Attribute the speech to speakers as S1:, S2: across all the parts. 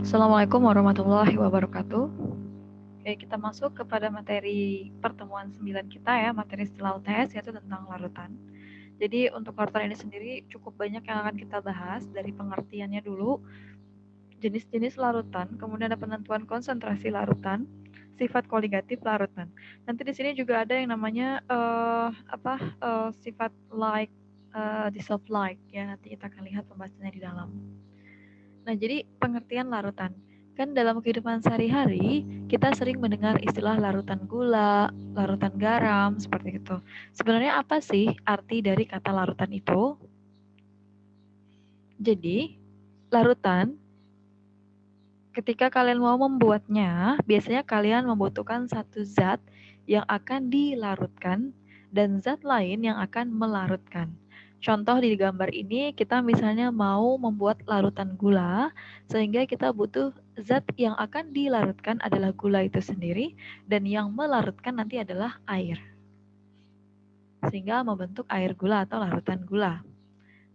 S1: Assalamualaikum warahmatullahi wabarakatuh. Oke, kita masuk kepada materi pertemuan 9 kita ya, materi istilah UTS yaitu tentang larutan. Jadi untuk larutan ini sendiri cukup banyak yang akan kita bahas dari pengertiannya dulu, jenis-jenis larutan, kemudian ada penentuan konsentrasi larutan, sifat koligatif larutan. Nanti di sini juga ada yang namanya sifat like, dissolve like ya, nanti kita akan lihat pembahasannya di dalam. Nah, jadi pengertian larutan. Kan dalam kehidupan sehari-hari, kita sering mendengar istilah larutan gula, larutan garam, seperti itu. Sebenarnya apa sih arti dari kata larutan itu? Jadi, larutan, ketika kalian mau membuatnya, biasanya kalian membutuhkan satu zat yang akan dilarutkan dan zat lain yang akan melarutkan. Contoh di gambar ini kita misalnya mau membuat larutan gula, sehingga kita butuh zat yang akan dilarutkan adalah gula itu sendiri, dan yang melarutkan nanti adalah air. Sehingga membentuk air gula atau larutan gula.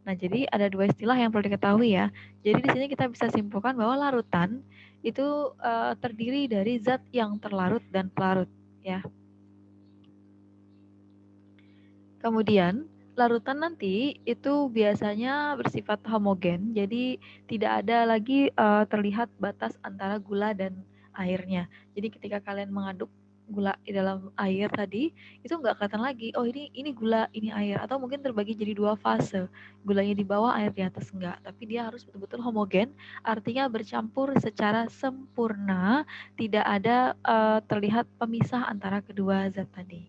S1: Nah, jadi ada dua istilah yang perlu diketahui ya. Jadi di sini kita bisa simpulkan bahwa larutan itu terdiri dari zat yang terlarut dan pelarut ya. Kemudian, larutan nanti itu biasanya bersifat homogen, jadi tidak ada lagi terlihat batas antara gula dan airnya. Jadi ketika kalian mengaduk gula di dalam air tadi, itu nggak kelihatan lagi, oh ini gula, ini air. Atau mungkin terbagi jadi dua fase, gulanya di bawah, air di atas, enggak. Tapi dia harus betul-betul homogen, artinya bercampur secara sempurna, tidak ada terlihat pemisah antara kedua zat tadi.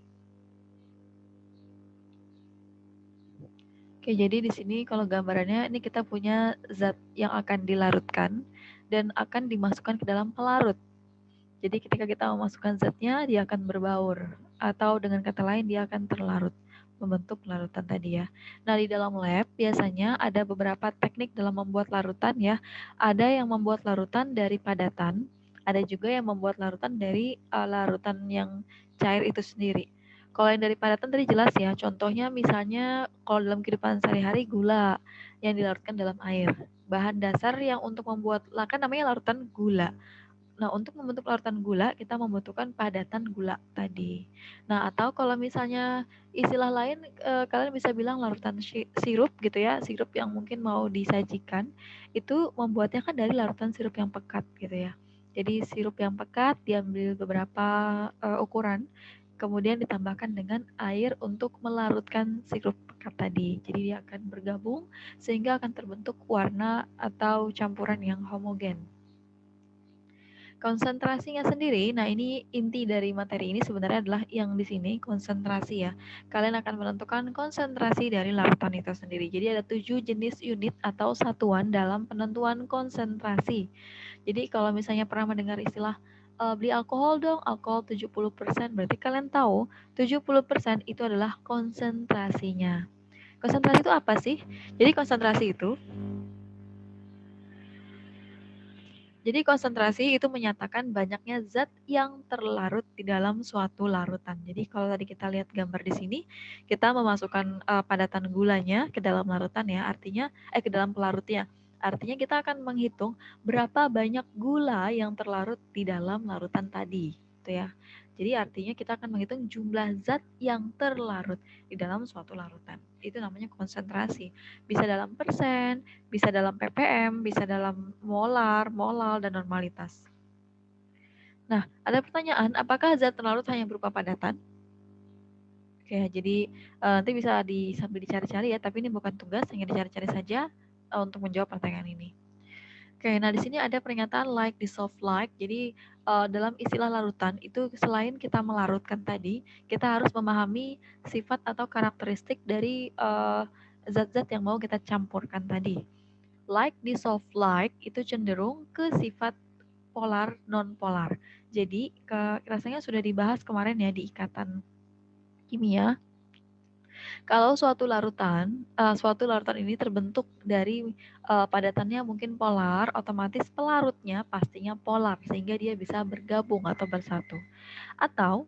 S1: Oke, jadi di sini kalau gambarannya ini kita punya zat yang akan dilarutkan dan akan dimasukkan ke dalam pelarut. Jadi ketika kita memasukkan zatnya, dia akan berbaur atau dengan kata lain dia akan terlarut, membentuk larutan tadi ya. Nah, di dalam lab biasanya ada beberapa teknik dalam membuat larutan ya. Ada yang membuat larutan dari padatan, ada juga yang membuat larutan dari larutan yang cair itu sendiri. Kalau yang dari padatan tadi jelas ya, contohnya misalnya kalau dalam kehidupan sehari-hari gula yang dilarutkan dalam air. Bahan dasar yang untuk membuat, kan namanya larutan gula. Nah, untuk membentuk larutan gula, kita membutuhkan padatan gula tadi. Nah, atau kalau misalnya istilah lain, kalian bisa bilang larutan sirup gitu ya, sirup yang mungkin mau disajikan, itu membuatnya kan dari larutan sirup yang pekat gitu ya. Jadi sirup yang pekat diambil beberapa ukuran, kemudian ditambahkan dengan air untuk melarutkan sirup pekat tadi. Jadi dia akan bergabung sehingga akan terbentuk warna atau campuran yang homogen. Konsentrasinya sendiri, nah ini inti dari materi ini sebenarnya adalah yang di sini konsentrasi ya. Kalian akan menentukan konsentrasi dari larutan itu sendiri. Jadi ada 7 jenis unit atau satuan dalam penentuan konsentrasi. Jadi kalau misalnya pernah mendengar istilah beli alkohol dong, alkohol 70%, berarti kalian tahu 70% itu adalah konsentrasinya. Konsentrasi itu apa sih? Jadi konsentrasi itu Jadi konsentrasi itu menyatakan banyaknya zat yang terlarut di dalam suatu larutan. Jadi kalau tadi kita lihat gambar di sini, kita memasukkan padatan gulanya ke dalam larutan ya, artinya ke dalam pelarutnya. Artinya kita akan menghitung berapa banyak gula yang terlarut di dalam larutan tadi, gitu ya. Jadi artinya kita akan menghitung jumlah zat yang terlarut di dalam suatu larutan. Itu namanya konsentrasi. Bisa dalam persen, bisa dalam ppm, bisa dalam molar, molal, dan normalitas. Nah, ada pertanyaan, apakah zat terlarut hanya berupa padatan? Oke, jadi nanti bisa sambil dicari-cari ya, tapi ini bukan tugas, hanya dicari-cari saja untuk menjawab pertanyaan ini. Oke, nah di sini ada pernyataan like, dissolve like. Jadi dalam istilah larutan itu selain kita melarutkan tadi, kita harus memahami sifat atau karakteristik dari zat-zat yang mau kita campurkan tadi. Like, dissolve like itu cenderung ke sifat polar, non-polar. Jadi rasanya sudah dibahas kemarin ya di ikatan kimia. Kalau suatu larutan ini terbentuk dari padatannya mungkin polar, otomatis pelarutnya pastinya polar sehingga dia bisa bergabung atau bersatu. Atau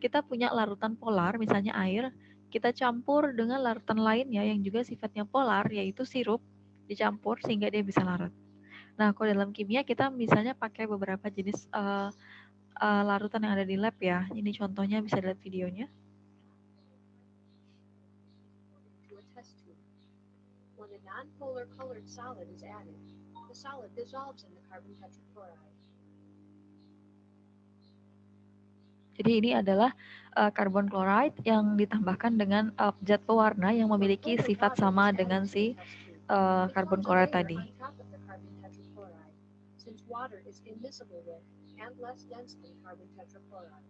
S1: kita punya larutan polar, misalnya air, kita campur dengan larutan lainnya yang juga sifatnya polar, yaitu sirup, dicampur sehingga dia bisa larut. Nah, kalau dalam kimia kita misalnya pakai beberapa jenis larutan yang ada di lab ya. Ini contohnya, bisa lihat videonya.
S2: To a test tube. When a non-polar colored solid is added, the solid dissolves in the carbon tetrachloride.
S1: Jadi ini adalah karbon chloride yang ditambahkan dengan zat pewarna yang memiliki sifat sama dengan si karbon chloride tadi.
S2: Since water is immiscible with and less dense than carbon tetrachloride.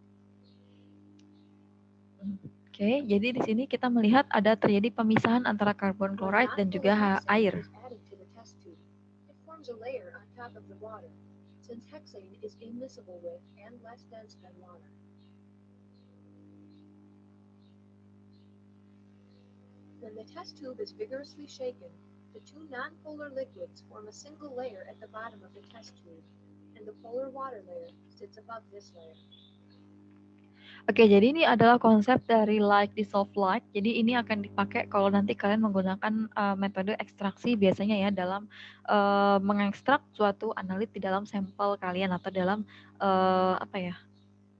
S1: Oke, jadi di sini kita melihat ada terjadi pemisahan antara karbon chloride dan juga air.
S2: It forms a layer on top of the water, since hexane is immiscible with and less dense than water. When the test tube is vigorously shaken, the two nonpolar liquids form a single layer at the bottom of the test tube, and the polar water layer sits above this layer.
S1: Oke, jadi ini adalah konsep dari like dissolve like. Jadi ini akan dipakai kalau nanti kalian menggunakan metode ekstraksi biasanya ya dalam mengekstrak suatu analit di dalam sampel kalian atau dalam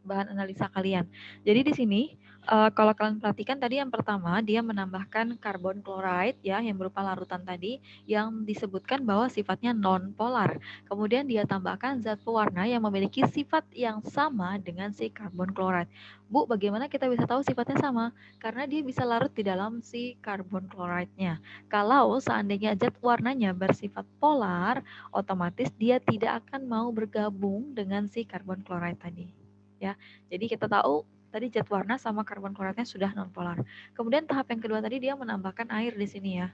S1: bahan analisa kalian. Jadi di sini kalau kalian perhatikan tadi yang pertama dia menambahkan karbon chloride ya yang berupa larutan tadi yang disebutkan bahwa sifatnya non polar. Kemudian dia tambahkan zat pewarna yang memiliki sifat yang sama dengan si karbon chloride. Bu, bagaimana kita bisa tahu sifatnya sama? Karena dia bisa larut di dalam si karbon chloride-nya. Kalau seandainya zat warnanya bersifat polar, otomatis dia tidak akan mau bergabung dengan si karbon chloride tadi. Ya, jadi kita tahu tadi zat warna sama karbon chloride-nya sudah nonpolar. Kemudian tahap yang kedua tadi dia menambahkan air di sini ya.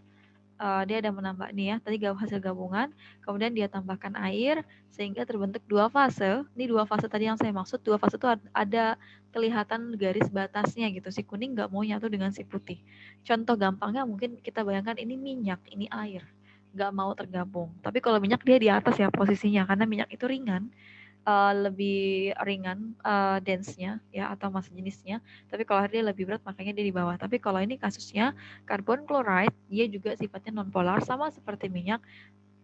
S1: Dia ada menambah nih ya, tadi hasil gabungan, kemudian dia tambahkan air sehingga terbentuk dua fase. Ini dua fase tadi yang saya maksud, dua fase itu ada kelihatan garis batasnya gitu. Si kuning nggak mau nyatu dengan si putih. Contoh gampangnya mungkin kita bayangkan ini minyak, ini air, nggak mau tergabung. Tapi kalau minyak dia di atas ya posisinya karena minyak itu ringan. Lebih ringan dense-nya ya atau massa jenisnya, tapi kalau air dia lebih berat makanya dia di bawah. Tapi kalau ini kasusnya karbon chloride dia juga sifatnya nonpolar sama seperti minyak,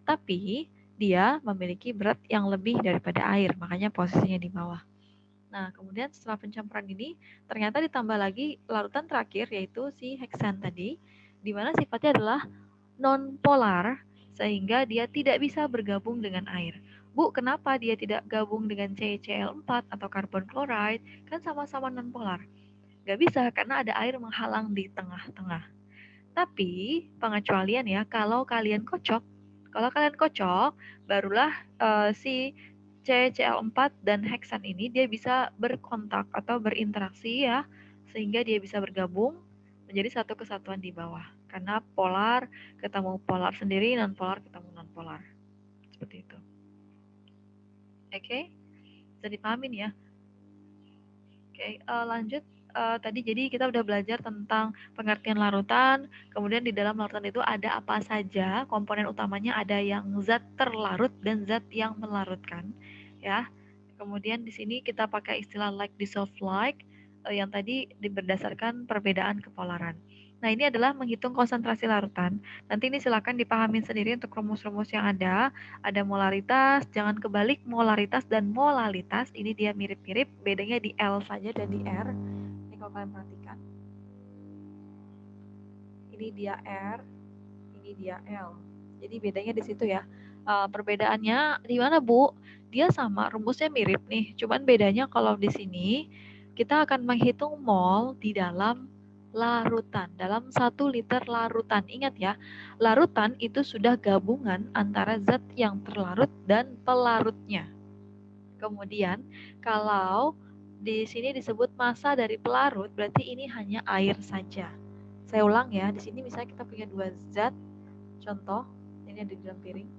S1: tapi dia memiliki berat yang lebih daripada air, makanya posisinya di bawah. Nah, kemudian setelah pencampuran ini ternyata ditambah lagi larutan terakhir yaitu si heksan tadi, di mana sifatnya adalah non-polar sehingga dia tidak bisa bergabung dengan air. Bu, kenapa dia tidak gabung dengan CCl4 atau karbon chloride? Kan sama-sama non-polar. Gak bisa karena ada air menghalang di tengah-tengah. Tapi pengecualian ya, kalau kalian kocok, barulah si CCl4 dan heksan ini dia bisa berkontak atau berinteraksi ya, sehingga dia bisa bergabung menjadi satu kesatuan di bawah. Karena polar ketemu polar sendiri, non polar ketemu non polar. Seperti itu. Oke, bisa dipahamin ya. Oke, lanjut. Tadi jadi kita udah belajar tentang pengertian larutan, kemudian di dalam larutan itu ada apa saja, komponen utamanya ada yang zat terlarut dan zat yang melarutkan, ya. Kemudian di sini kita pakai istilah like dissolve like, yang tadi berdasarkan perbedaan kepolaran. Nah, ini adalah menghitung konsentrasi larutan. Nanti ini silakan dipahamin sendiri untuk rumus-rumus yang ada. Ada molaritas, jangan kebalik molaritas dan molalitas. Ini dia mirip-mirip, bedanya di L saja dan di R. Ini kalau kalian perhatikan. Ini dia R, ini dia L. Jadi bedanya di situ ya. Perbedaannya di mana, Bu? Dia sama, rumusnya mirip nih. Cuman bedanya kalau di sini kita akan menghitung mol di dalam larutan, dalam 1 liter larutan. Ingat ya, larutan itu sudah gabungan antara zat yang terlarut dan pelarutnya. Kemudian, kalau di sini disebut massa dari pelarut, berarti ini hanya air saja. Saya ulang ya, di sini misalnya kita punya dua zat, contoh, ini ada di dalam piring.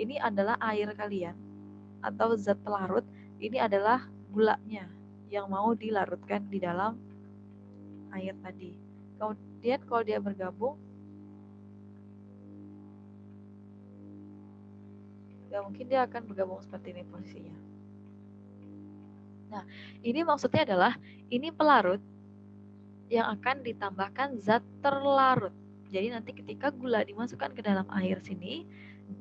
S1: Ini adalah air kalian, atau zat pelarut, ini adalah gulanya yang mau dilarutkan di dalam air tadi. Kemudian kalau dia bergabung, ya mungkin dia akan bergabung seperti ini posisinya. Nah, ini maksudnya adalah ini pelarut yang akan ditambahkan zat terlarut. Jadi nanti ketika gula dimasukkan ke dalam air sini,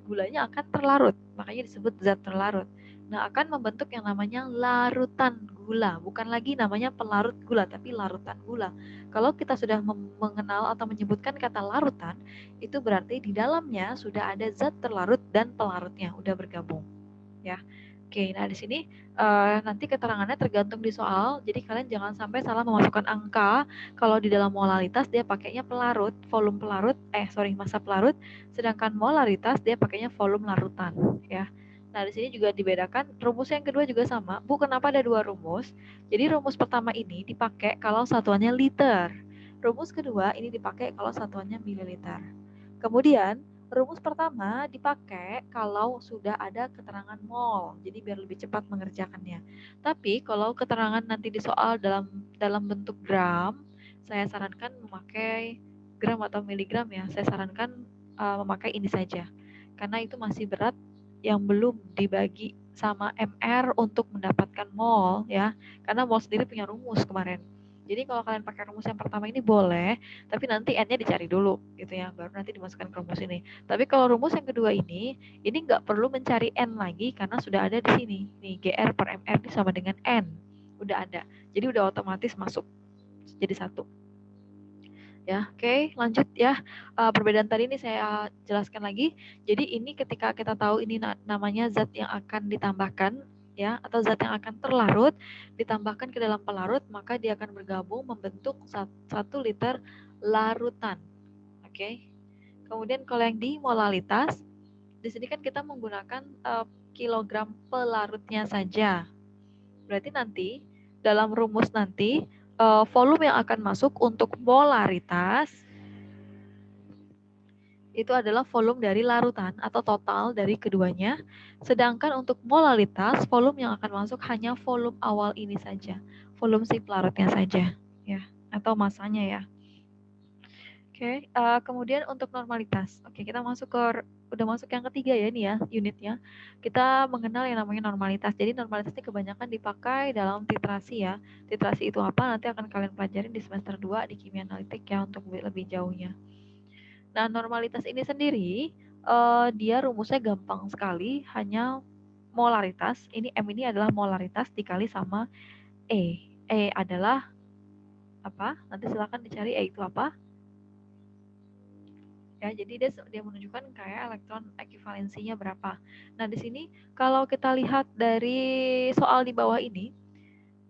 S1: gulanya akan terlarut, makanya disebut zat terlarut. Nah, akan membentuk yang namanya larutan gula, bukan lagi namanya pelarut gula, tapi larutan gula. Kalau kita sudah mengenal atau menyebutkan kata larutan, itu berarti di dalamnya sudah ada zat terlarut dan pelarutnya, udah bergabung, ya. Oke, nah di sini nanti keterangannya tergantung di soal, jadi kalian jangan sampai salah memasukkan angka. Kalau di dalam molalitas dia pakainya pelarut, volume pelarut, massa pelarut, sedangkan molaritas dia pakainya volume larutan, ya. Nah di sini juga dibedakan, rumus yang kedua juga sama. Bu, kenapa ada dua rumus? Jadi rumus pertama ini dipakai kalau satuannya liter. Rumus kedua ini dipakai kalau satuannya mililiter. Kemudian rumus pertama dipakai kalau sudah ada keterangan mol, jadi biar lebih cepat mengerjakannya. Tapi kalau keterangan nanti di soal dalam bentuk gram, saya sarankan memakai gram atau miligram ya. Saya sarankan memakai ini saja, karena itu masih berat yang belum dibagi sama MR untuk mendapatkan mol ya. Karena mol sendiri punya rumus kemarin. Jadi kalau kalian pakai rumus yang pertama ini boleh, tapi nanti N-nya dicari dulu gitu ya, baru nanti dimasukkan ke rumus ini. Tapi kalau rumus yang kedua ini nggak perlu mencari N lagi karena sudah ada di sini. Nih, GR per MR ini sama dengan N. Udah ada. Jadi udah otomatis masuk jadi satu. Ya, oke, lanjut ya. Perbedaan tadi ini saya jelaskan lagi. Jadi ini ketika kita tahu ini namanya zat yang akan ditambahkan ya, atau zat yang akan terlarut ditambahkan ke dalam pelarut, maka dia akan bergabung membentuk 1 liter larutan. Oke. Kemudian kalau yang di molalitas, di sini kan kita menggunakan kilogram pelarutnya saja. Berarti nanti dalam rumus nanti volume yang akan masuk untuk molaritas itu adalah volume dari larutan atau total dari keduanya. Sedangkan untuk molalitas, volume yang akan masuk hanya volume awal ini saja. Volume si pelarutnya saja, ya, atau masanya ya. Oke, kemudian untuk normalitas. Oke, kita udah masuk yang ketiga ya nih ya, unitnya. Kita mengenal yang namanya normalitas. Jadi normalitas ini kebanyakan dipakai dalam titrasi ya. Titrasi itu apa? Nanti akan kalian pelajarin di semester 2 di kimia analitik ya untuk lebih jauhnya. Nah, normalitas ini sendiri dia rumusnya gampang sekali, hanya molaritas. Ini M ini adalah molaritas dikali sama E. E adalah apa? Nanti silakan dicari E itu apa. Ya, jadi dia menunjukkan kayak elektron ekuivalensinya berapa. Nah, di sini kalau kita lihat dari soal di bawah ini,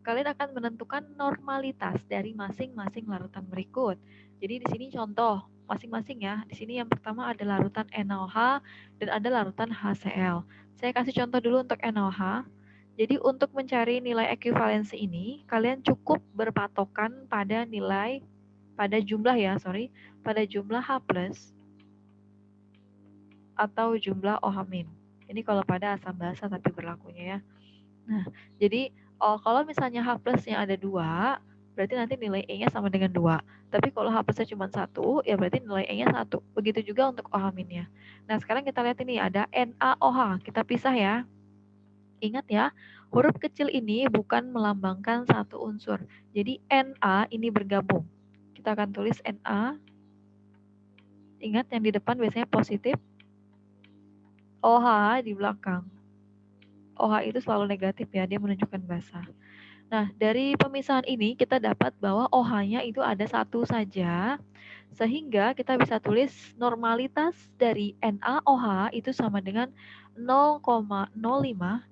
S1: kalian akan menentukan normalitas dari masing-masing larutan berikut. Jadi di sini contoh masing-masing ya. Di sini yang pertama ada larutan NaOH dan ada larutan HCl. Saya kasih contoh dulu untuk NaOH. Jadi untuk mencari nilai ekuivalensi ini, kalian cukup berpatokan pada jumlah H+ atau jumlah OH-. Ini kalau pada asam basa tapi berlakunya ya. Nah, jadi kalau misalnya H+ yang ada 2, berarti nanti nilai E-nya sama dengan 2. Tapi kalau H+-nya cuma 1, ya berarti nilai E-nya 1. Begitu juga untuk OH-nya. Nah, sekarang kita lihat ini ada NaOH. Kita pisah ya. Ingat ya, huruf kecil ini bukan melambangkan satu unsur. Jadi Na ini bergabung. Kita akan tulis Na. Ingat yang di depan biasanya positif. OH di belakang. OH itu selalu negatif ya, dia menunjukkan basa. Nah, dari pemisahan ini kita dapat bahwa OH-nya itu ada satu saja, sehingga kita bisa tulis normalitas dari NaOH itu sama dengan 0,05,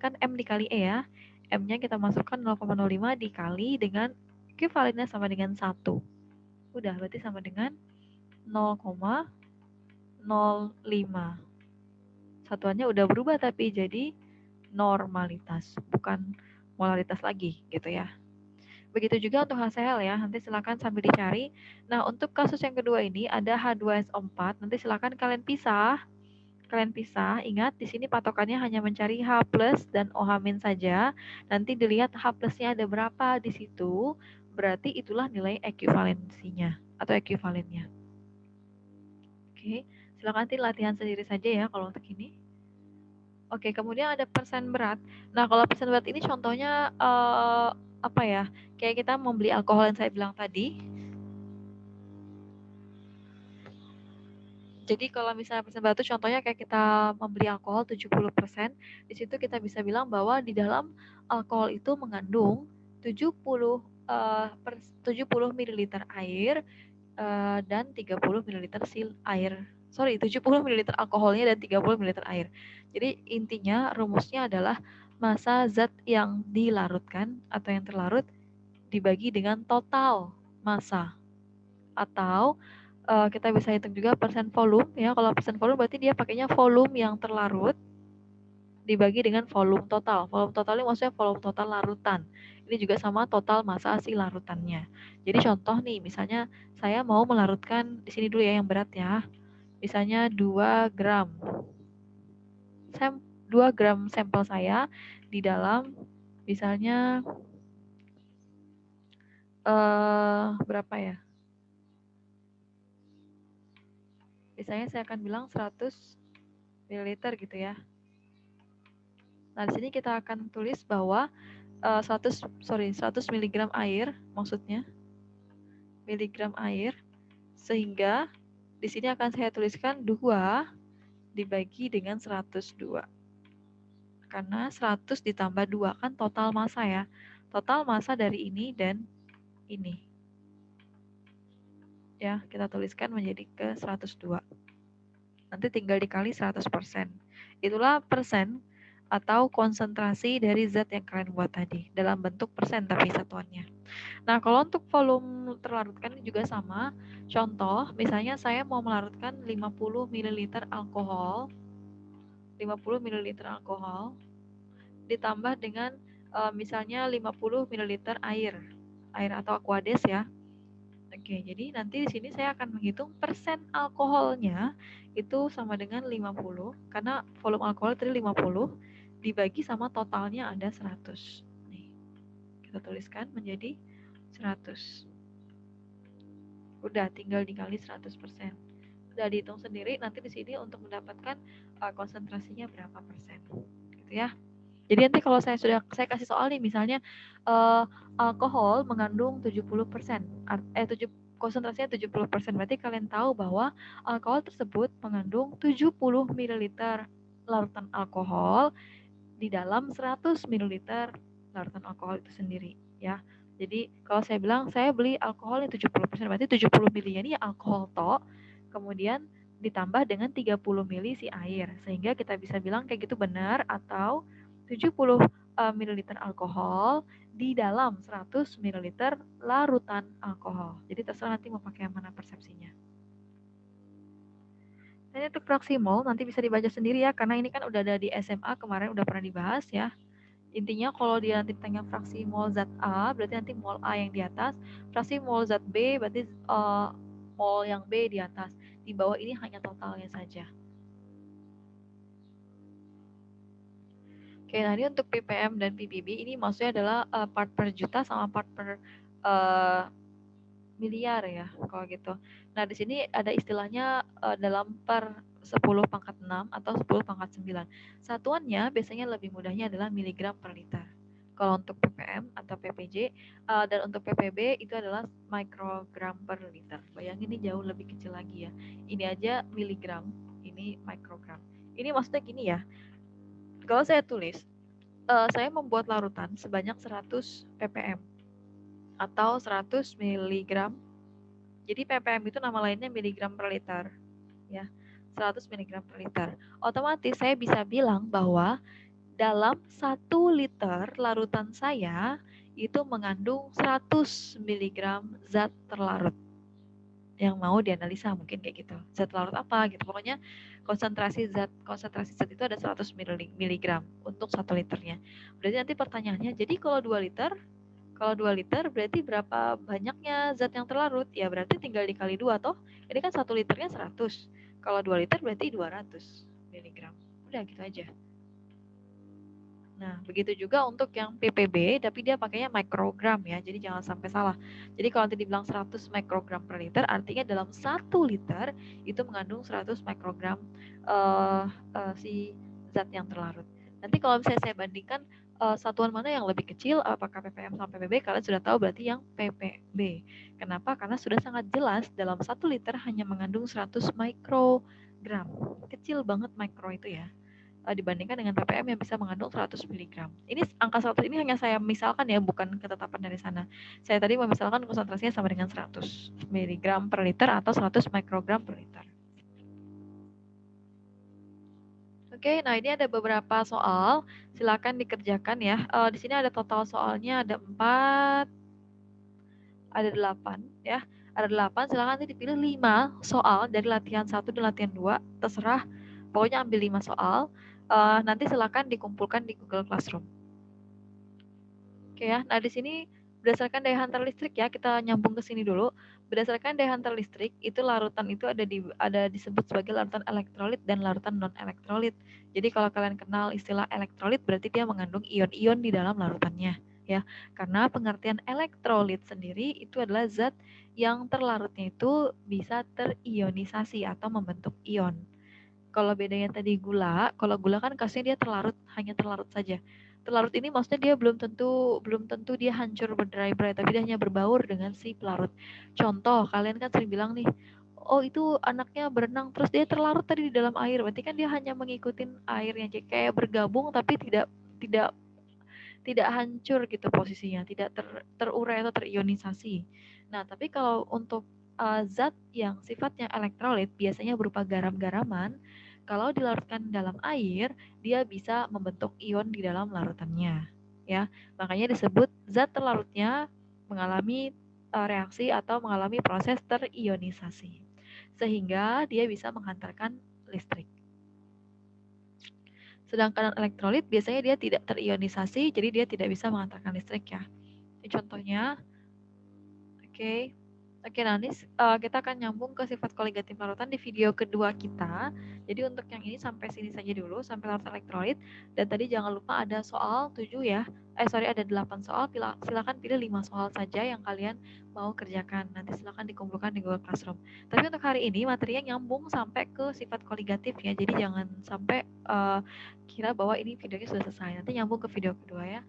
S1: kan M dikali E ya. M-nya kita masukkan 0,05 dikali dengan ekuivalennya sama dengan 1. Udah, berarti sama dengan 0,05. Satuannya udah berubah tapi jadi normalitas, bukan molaritas lagi gitu ya. Begitu juga untuk HCl ya, nanti silakan sambil dicari. Nah, untuk kasus yang kedua ini ada H2SO4, nanti silakan kalian pisah. Ingat di sini patokannya hanya mencari H+ dan OH- saja. Nanti dilihat H+-nya ada berapa di situ, berarti itulah nilai ekuivalensinya atau ekuivalennya. Oke, silakan nanti latihan sendiri saja ya kalau untuk ini. Oke, kemudian ada persen berat. Nah, kalau persen berat ini contohnya apa ya? Kayak kita membeli alkohol yang saya bilang tadi. Jadi kalau misalnya persen batu contohnya kayak kita membeli alkohol 70%, di situ kita bisa bilang bahwa di dalam alkohol itu mengandung 70 ml air dan 30 ml air. Sorry, 70 ml alkoholnya dan 30 ml air. Jadi intinya rumusnya adalah massa zat yang dilarutkan atau yang terlarut dibagi dengan total massa, atau kita bisa hitung juga persen volume ya. Kalau persen volume berarti dia pakainya volume yang terlarut dibagi dengan volume total. Volume total ini maksudnya volume total larutan. Ini juga sama total massa si larutannya. Jadi contoh nih, misalnya saya mau melarutkan di sini dulu ya yang berat ya. Misalnya 2 gram. 2 gram sampel saya di dalam misalnya berapa ya? Misalnya saya akan bilang 100 ml gitu ya. Nah, di sini kita akan tulis bahwa 100 mg air, maksudnya miligram air, sehingga di sini akan saya tuliskan 2 dibagi dengan 102. Karena 100 ditambah 2 kan total massa ya. Total massa dari ini dan ini. Ya, kita tuliskan menjadi ke 102. Nanti tinggal dikali 100%. Itulah persen atau konsentrasi dari zat yang kalian buat tadi. Dalam bentuk persen tapi satuannya. Nah, kalau untuk volume terlarutkan juga sama. Contoh, misalnya saya mau melarutkan 50 ml alkohol. 50 ml alkohol ditambah dengan misalnya 50 ml air. Air atau aquades ya. Oke, jadi nanti di sini saya akan menghitung persen alkoholnya itu sama dengan 50 karena volume alkohol tadi 50 dibagi sama totalnya ada 100. Nih, kita tuliskan menjadi 100. Udah tinggal dikali 100%. Udah dihitung sendiri nanti di sini untuk mendapatkan konsentrasinya berapa persen. Gitu ya. Jadi nanti kalau saya kasih soal nih misalnya alkohol mengandung 70%, konsentrasinya 70%, berarti kalian tahu bahwa alkohol tersebut mengandung 70 ml larutan alkohol di dalam 100 ml larutan alkohol itu sendiri ya. Jadi kalau saya bilang saya beli alkoholnya 70%, berarti 70 ml ini alkohol tok, kemudian ditambah dengan 30 ml si air, sehingga kita bisa bilang kayak gitu benar, atau 70 ml alkohol di dalam 100 ml larutan alkohol. Jadi terserah nanti mau pakai yang mana persepsinya. Ini untuk fraksi mol nanti bisa dibaca sendiri ya, karena ini kan udah ada di SMA kemarin, udah pernah dibahas ya. Intinya kalau dia nanti tanya fraksi mol zat A, berarti nanti mol A yang di atas. Fraksi mol zat B, berarti mol yang B di atas. Di bawah ini hanya totalnya saja. Oke, nah ini untuk ppm dan ppb ini maksudnya adalah part per juta sama part per miliar ya, kalau gitu. Nah, di sini ada istilahnya dalam per 10 pangkat 6 atau 10 pangkat 9. Satuannya biasanya lebih mudahnya adalah miligram per liter. Kalau untuk ppm atau ppj dan untuk ppb itu adalah mikrogram per liter. Bayangin ini jauh lebih kecil lagi ya. Ini aja miligram, ini mikrogram. Ini maksudnya gini ya. Kalau saya tulis, saya membuat larutan sebanyak 100 ppm atau 100 miligram. Jadi ppm itu nama lainnya miligram per liter. Ya, 100 miligram per liter. Otomatis saya bisa bilang bahwa dalam 1 liter larutan saya itu mengandung 100 miligram zat terlarut. Yang mau dianalisa mungkin kayak gitu. Zat larut apa gitu. Pokoknya konsentrasi zat itu ada 100 miligram untuk 1 liternya. Berarti nanti pertanyaannya, jadi kalau 2 liter berarti berapa banyaknya zat yang terlarut? Ya berarti tinggal dikali 2 toh. Ini kan 1 liternya 100. Kalau 2 liter berarti 200 miligram. Udah gitu aja. Nah, begitu juga untuk yang ppb, tapi dia pakainya mikrogram ya, jadi jangan sampai salah. Jadi kalau nanti dibilang 100 mikrogram per liter, artinya dalam 1 liter itu mengandung 100 mikrogram si zat yang terlarut. Nanti kalau misalnya saya bandingkan satuan mana yang lebih kecil, apakah ppm sama ppb, kalian sudah tahu berarti yang ppb. Kenapa? Karena sudah sangat jelas dalam 1 liter hanya mengandung 100 mikrogram. Kecil banget mikro itu ya, dibandingkan dengan ppm yang bisa mengandung 100 mg. Ini angka 100 ini hanya saya misalkan ya, bukan ketetapan dari sana. Saya tadi memisalkan konsentrasinya sama dengan 100 mg per liter atau 100 mikrogram per liter. Oke, nah ini ada beberapa soal, silakan dikerjakan ya. Di sini ada total soalnya ada 4, ada 8 ya. Ada 8, silakan nanti dipilih 5 soal dari latihan 1 dan latihan 2, terserah. Pokoknya ambil 5 soal, nanti silakan dikumpulkan di Google Classroom. Oke ya, nah di sini berdasarkan daya hantar listrik ya, kita nyambung ke sini dulu. Berdasarkan daya hantar listrik, itu larutan itu ada disebut sebagai larutan elektrolit dan larutan non elektrolit. Jadi kalau kalian kenal istilah elektrolit, berarti dia mengandung ion-ion di dalam larutannya ya. Karena pengertian elektrolit sendiri itu adalah zat yang terlarutnya itu bisa terionisasi atau membentuk ion. Kalau bedanya tadi gula, kalau gula kan kasusnya dia terlarut, hanya terlarut saja. Terlarut ini maksudnya dia belum tentu dia hancur berderai-berai, tapi dia hanya berbaur dengan si pelarut. Contoh, kalian kan sering bilang nih, oh itu anaknya berenang terus dia terlarut tadi di dalam air, berarti kan dia hanya mengikuti airnya, kayak bergabung tapi tidak tidak hancur gitu posisinya, tidak terurai atau terionisasi. Nah, tapi kalau untuk zat yang sifatnya elektrolit biasanya berupa garam-garaman, kalau dilarutkan dalam air, dia bisa membentuk ion di dalam larutannya. Ya, makanya disebut zat terlarutnya mengalami reaksi atau mengalami proses terionisasi, sehingga dia bisa menghantarkan listrik. Sedangkan elektrolit biasanya dia tidak terionisasi, jadi dia tidak bisa menghantarkan listrik ya. Ini contohnya. Oke. Oke, nanti kita akan nyambung ke sifat koligatif larutan di video kedua kita. Jadi untuk yang ini sampai sini saja dulu, sampai larutan elektrolit. Dan tadi jangan lupa ada soal 7 ya. Ada 8 soal, silakan pilih 5 soal saja yang kalian mau kerjakan. Nanti silakan dikumpulkan di Google Classroom. Tapi untuk hari ini materinya nyambung sampai ke sifat koligatif ya. Jadi jangan sampai kira bahwa ini videonya sudah selesai. Nanti nyambung ke video kedua ya.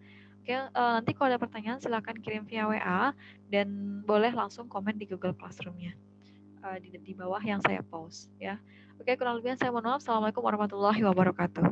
S1: Oke, nanti kalau ada pertanyaan silakan kirim via WA dan boleh langsung komen di Google Classroom-nya di bawah yang saya post ya. Oke, kurang lebihnya saya mohon maaf. Assalamualaikum warahmatullahi wabarakatuh.